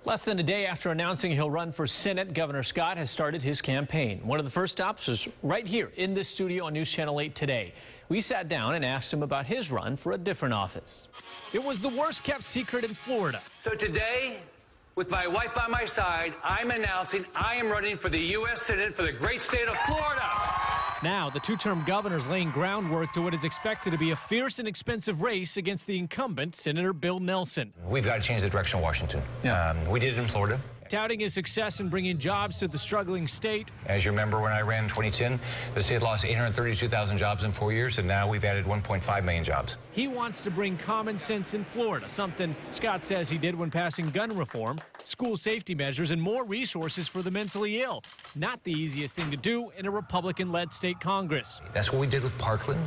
Less than a day after announcing he'll run for Senate, Governor Scott has started his campaign. One of the first stops was right here in this studio on News Channel 8 today. We sat down and asked him about his run for a different office. It was the worst kept secret in Florida. So today, with my wife by my side, I'm announcing I am running for the U.S. Senate for the great state of Florida. Now, the two-term governor's laying groundwork to what is expected to be a fierce and expensive race against the incumbent, Senator Bill Nelson. We've got to change the direction of Washington. We did it in Florida. Touting his success in bringing jobs to the struggling state. As you remember, when I ran in 2010, the state lost 832,000 jobs in 4 years, and now we've added 1.5 million jobs. He wants to bring common sense in Florida, something Scott says he did when passing gun reform, school safety measures, and more resources for the mentally ill. Not the easiest thing to do in a Republican-led state Congress. That's what we did with Parkland.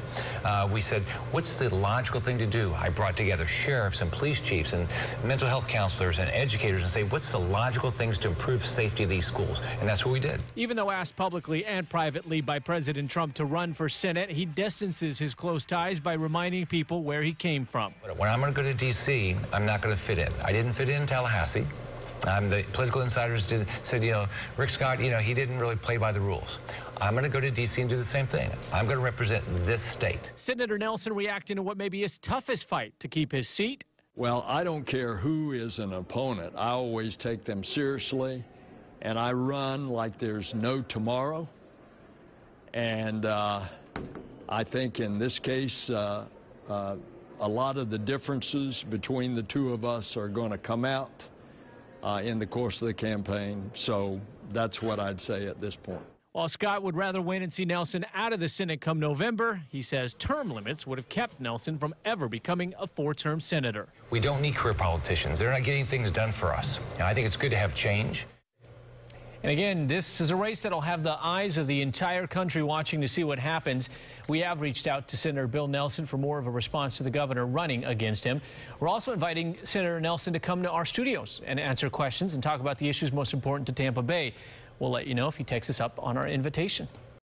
We said, what's the logical thing to do? I brought together sheriffs and police chiefs and mental health counselors and educators and say, what's the logical things to improve safety of these schools? And that's what we did. Even though asked publicly and privately by President Trump to run for Senate, he distances his close ties by reminding people where he came from. When I'm going to go to D.C., I'm not going to fit in. I didn't fit in Tallahassee. The political insiders said, Rick Scott, he didn't really play by the rules. I'm going to go to D.C. and do the same thing. I'm going to represent this state. Senator Nelson reacting to what may be his toughest fight to keep his seat. Well, I don't care who is an opponent. I always take them seriously, and I run like there's no tomorrow. And I think in this case, a lot of the differences between the two of us are going to come out in the course of the campaign. So that's what I'd say at this point. While Scott would rather win and see Nelson out of the Senate come November, he says term limits would have kept Nelson from ever becoming a four-term senator. We don't need career politicians. They're not getting things done for us. And I think it's good to have change. And again, this is a race that'll have the eyes of the entire country watching to see what happens. We have reached out to Senator Bill Nelson for more of a response to the governor running against him. We're also inviting Senator Nelson to come to our studios and answer questions and talk about the issues most important to Tampa Bay. We'll let you know if he takes us up on our invitation.